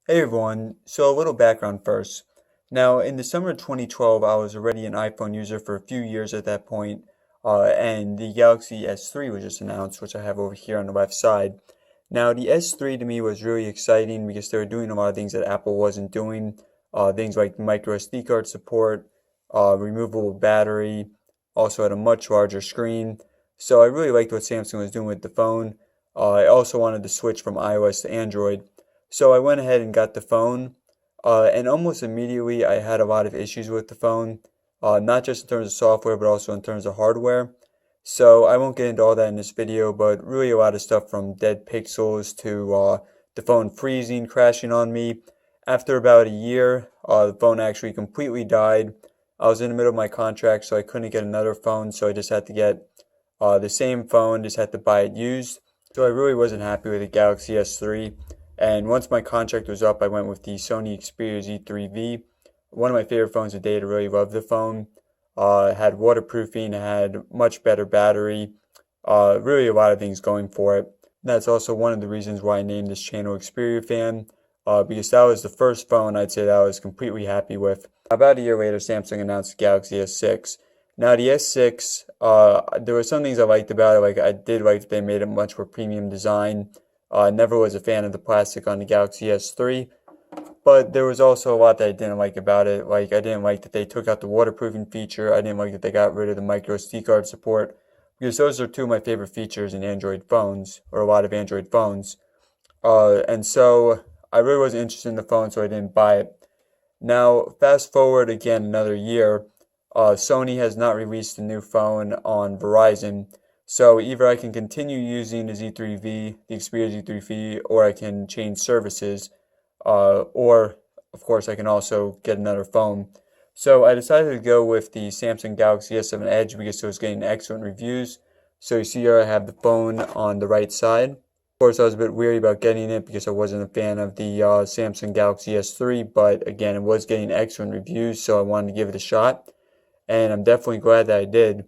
Hey everyone, so a little background first. Now, in the summer of 2012, I was already an iPhone user for a few years at that point, and the Galaxy S3 was just announced, which I have over here on the left side. Now, the S3 to me was really exciting because they were doing a lot of things that Apple wasn't doing, things like microSD card support, removable battery, also had a much larger screen. So I really liked what Samsung was doing with the phone. I also wanted to switch from iOS to Android. So I went ahead and got the phone, and almost immediately I had a lot of issues with the phone, not just in terms of software, but also in terms of hardware. So I won't get into all that in this video, but really a lot of stuff from dead pixels to the phone freezing, crashing on me. After about a year, the phone actually completely died. I was in the middle of my contract, so I couldn't get another phone, so I just had to get the same phone, just had to buy it used. So I really wasn't happy with the Galaxy S3. And once my contract was up, I went with the Sony Xperia Z3V. One of my favorite phones to date. I really love the phone. It had waterproofing, it had much better battery, really a lot of things going for it. That's also one of the reasons why I named this channel Xperia Fan, because that was the first phone I'd say that I was completely happy with. About a year later, Samsung announced the Galaxy S6. Now the S6, there were some things I liked about it. Like I did like that they made it much more premium design. Never was a fan of the plastic on the Galaxy S3, but there was also a lot that I didn't like about it. Like I didn't like that they took out the waterproofing feature. I didn't like that they got rid of the micro SD card support because those are two of my favorite features in Android phones, or a lot of Android phones. And so I really wasn't interested in the phone, so I didn't buy it. Now, fast forward again another year, Sony has not released a new phone on Verizon. So either I can continue using the Z3V, the Xperia Z3V, or I can change services, or of course I can also get another phone. So I decided to go with the Samsung Galaxy S7 Edge because it was getting excellent reviews. So you see here I have the phone on the right side. Of course, I was a bit weary about getting it because I wasn't a fan of the Samsung Galaxy S3, but again, it was getting excellent reviews, so I wanted to give it a shot, and I'm definitely glad that I did.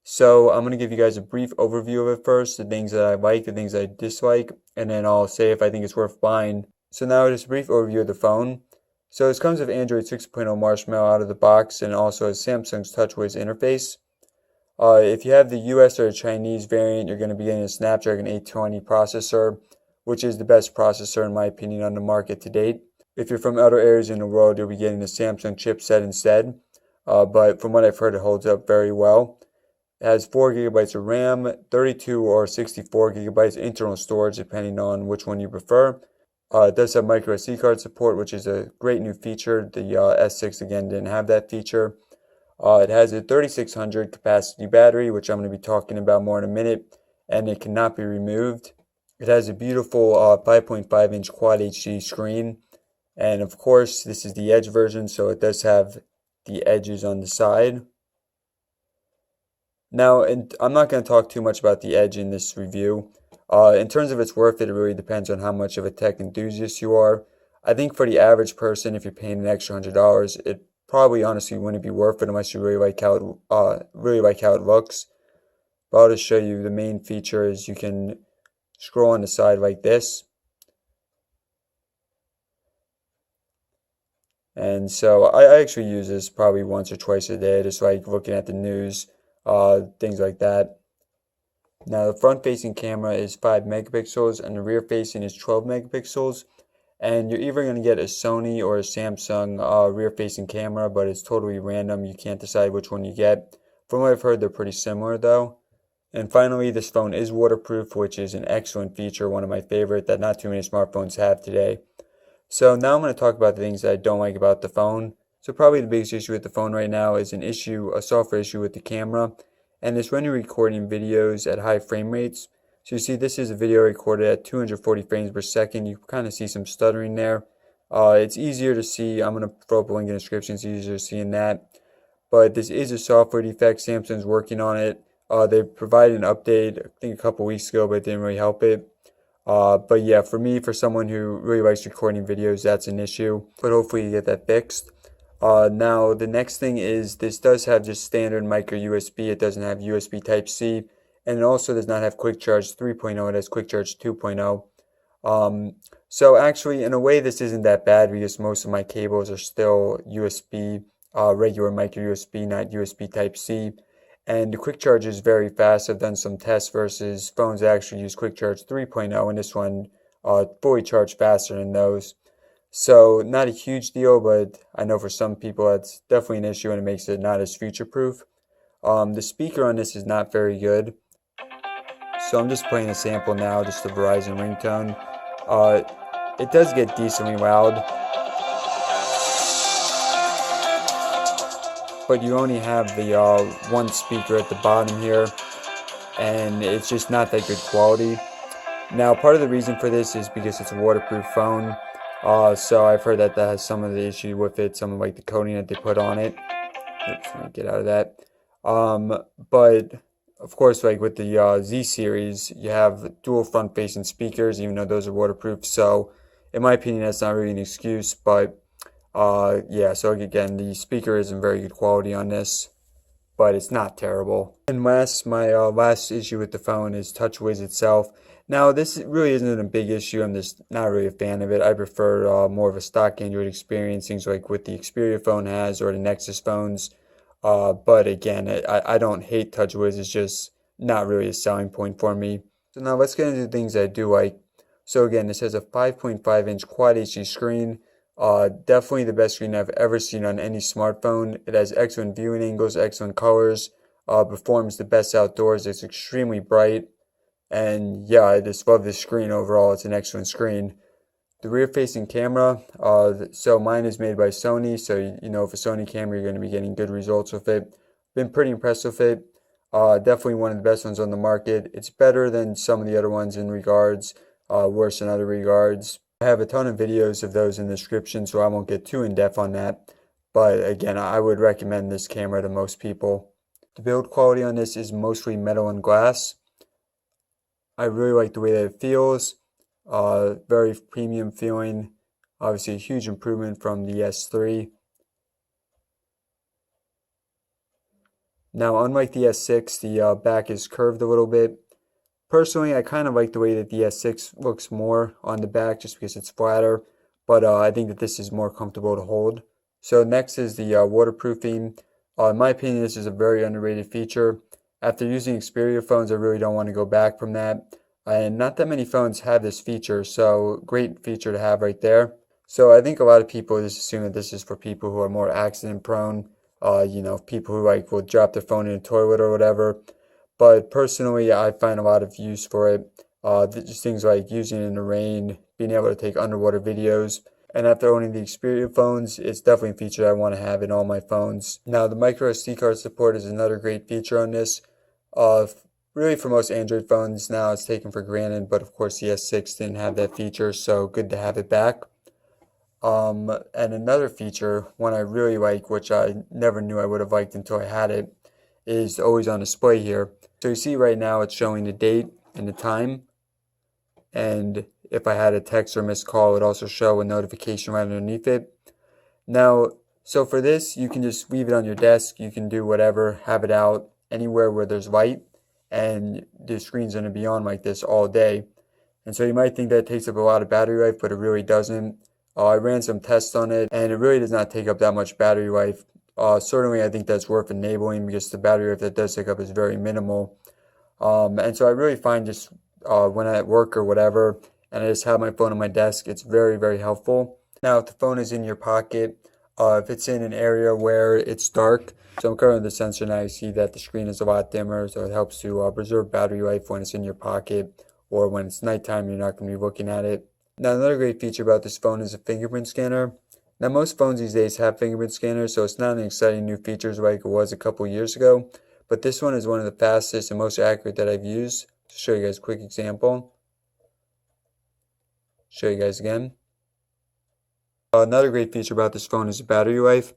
So I'm going to give you guys a brief overview of it first, the things that I like, the things I dislike, and then I'll say if I think it's worth buying. So now just a brief overview of the phone. So this comes with Android 6.0 Marshmallow out of the box and also has Samsung's Touchwiz interface. If you have the US or the Chinese variant, you're going to be getting a Snapdragon 820 processor, which is the best processor in my opinion on the market to date. If you're from other areas in the world, you'll be getting the Samsung chipset instead. But from what I've heard, it holds up very well. It has 4 gigabytes of RAM, 32 or 64 gigabytes internal storage, depending on which one you prefer. It does have micro SD card support, which is a great new feature. The S6 again didn't have that feature. It has a 3600 capacity battery, which I'm going to be talking about more in a minute, and it cannot be removed. It has a beautiful 5.5-inch Quad HD screen, and of course, this is the Edge version, so it does have the edges on the side. Now, I'm not going to talk too much about the Edge in this review. In terms of its worth, it really depends on how much of a tech enthusiast you are. I think for the average person, if you're paying an extra $100, it probably honestly wouldn't be worth it unless you really like how it looks. But I'll just show you the main features. You can scroll on the side like this. And so I actually use this probably once or twice a day, just like looking at the news, things like that. Now the front facing camera is 5 megapixels and the rear facing is 12 megapixels. And you're either going to get a Sony or a Samsung rear facing camera, but it's totally random. You can't decide which one you get. From what I've heard, they're pretty similar though. And finally, this phone is waterproof, which is an excellent feature, one of my favorite that not too many smartphones have today. So now I'm going to talk about the things that I don't like about the phone. So probably the biggest issue with the phone right now is a software issue with the camera. And it's when you're recording videos at high frame rates. So you see this is a video recorded at 240 frames per second. You kind of see some stuttering there. It's easier to see. I'm going to throw up a link in the description. It's easier seeing that. But this is a software defect. Samsung's working on it. They provided an update, I think a couple weeks ago, but it didn't really help it. But yeah, for me, for someone who really likes recording videos, that's an issue. But hopefully you get that fixed. Now, the next thing is this does have just standard micro USB. It doesn't have USB Type-C. And it also does not have Quick Charge 3.0. It has Quick Charge 2.0. So actually, in a way, this isn't that bad because most of my cables are still USB, regular micro USB, not USB Type-C. And the quick charge is very fast. I've done some tests versus phones that actually use quick charge 3.0, and this one fully charged faster than those. So not a huge deal, but I know for some people that's definitely an issue and it makes it not as future-proof. The speaker on this is not very good. So I'm just playing a sample now, just the Verizon ringtone. It does get decently loud, but you only have the one speaker at the bottom here, and it's just not that good quality. Now, part of the reason for this is because it's a waterproof phone, so I've heard that that has some of the issue with it, some of like the coating that they put on it. Oops, let me get out of that. But of course, like with the Z series, you have dual front-facing speakers, even though those are waterproof. So, in my opinion, that's not really an excuse. But yeah, so again, the speaker isn't very good quality on this, but it's not terrible. And last, my last issue with the phone is Touchwiz itself. Now, this really isn't a big issue. I'm just not really a fan of it. I prefer more of a stock Android experience, things like what the Xperia phone has or the Nexus phones. But again, I don't hate Touchwiz. It's just not really a selling point for me. So now let's get into the things I do like. So again, this has a 5.5-inch Quad HD screen. Definitely the best screen I've ever seen on any smartphone. It has excellent viewing angles, excellent colors, performs the best outdoors. It's extremely bright. And yeah, I just love this screen overall. It's an excellent screen. The rear-facing camera, so mine is made by Sony, so you know, with a Sony camera, you're going to be getting good results with it. Been pretty impressed with it. Definitely one of the best ones on the market. It's better than some of the other ones in regards, worse in other regards. I have a ton of videos of those in the description, so I won't get too in-depth on that. But again, I would recommend this camera to most people. The build quality on this is mostly metal and glass. I really like the way that it feels. Very premium feeling. Obviously a huge improvement from the S3. Now, unlike the S6, the back is curved a little bit. Personally, I kind of like the way that the S6 looks more on the back just because it's flatter, but I think that this is more comfortable to hold. So next is the waterproofing. In my opinion, this is a very underrated feature. After using Xperia phones, I really don't want to go back from that. And not that many phones have this feature, so great feature to have right there. So I think a lot of people just assume that this is for people who are more accident prone, you know, people who like will drop their phone in a toilet or whatever. But personally, I find a lot of use for it. Just things like using it in the rain, being able to take underwater videos. And after owning the Xperia phones, it's definitely a feature I want to have in all my phones. Now, the microSD card support is another great feature on this. Really, for most Android phones now, it's taken for granted, but of course the S6 didn't have that feature, so good to have it back. And another feature, one I really like, which I never knew I would have liked until I had it, is always on display here. So you see right now it's showing the date and the time, and if I had a text or missed call, it would also show a notification right underneath it. Now, so for this, you can just leave it on your desk, you can do whatever, have it out anywhere where there's light, and the screen's going to be on like this all day. And so you might think that it takes up a lot of battery life, but it really doesn't. I ran some tests on it, and it really does not take up that much battery life. Certainly, I think that's worth enabling because the battery life that does take up is very minimal. And so I really find just when I'm at work or whatever, and I just have my phone on my desk, it's very, very helpful. Now, if the phone is in your pocket, if it's in an area where it's dark, so I'm covering the sensor now, you see that the screen is a lot dimmer, so it helps to preserve battery life when it's in your pocket, or when it's nighttime, you're not going to be looking at it. Now, another great feature about this phone is a fingerprint scanner. Now, most phones these days have fingerprint scanners, so it's not an exciting new feature like it was a couple years ago, but this one is one of the fastest and most accurate that I've used. To show you guys a quick example. Show you guys again. Another great feature about this phone is the battery life.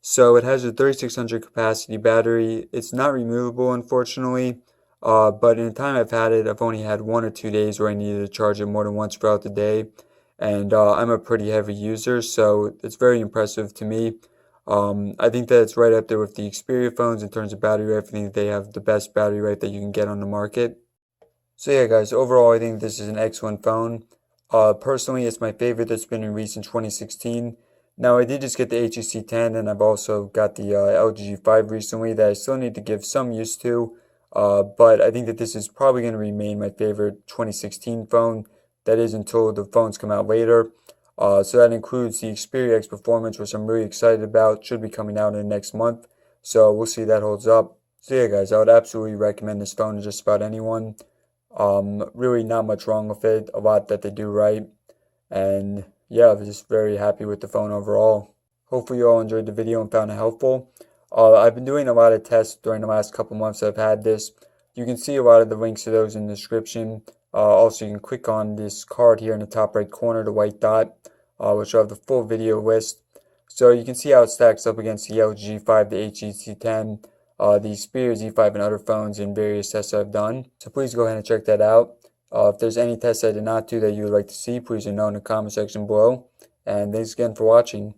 So it has a 3600 capacity battery. It's not removable, unfortunately, but in the time I've had it, I've only had 1 or 2 days where I needed to charge it more than once throughout the day. And I'm a pretty heavy user, so it's very impressive to me. I think that it's right up there with the Xperia phones in terms of battery life. I think they have the best battery life that you can get on the market. So yeah, guys, overall, I think this is an excellent phone. Personally, it's my favorite that's been released in 2016. Now, I did just get the HTC 10, and I've also got the LG G5 recently that I still need to give some use to. But I think that this is probably going to remain my favorite 2016 phone. That is until the phones come out later. So that includes the Xperia X Performance, which I'm really excited about. Should be coming out in the next month. So we'll see if that holds up. So yeah, guys, I would absolutely recommend this phone to just about anyone. Really not much wrong with it. A lot that they do right. And yeah, I'm just very happy with the phone overall. Hopefully you all enjoyed the video and found it helpful. I've been doing a lot of tests during the last couple months that I've had this. You can see a lot of the links to those in the description. Also, you can click on this card here in the top right corner, the white dot, which will have the full video list. So you can see how it stacks up against the LG G5, the HTC 10, the Xperia Z5, and other phones in various tests I've done. So please go ahead and check that out. If there's any tests I did not do that you would like to see, please let me know in the comment section below. And thanks again for watching.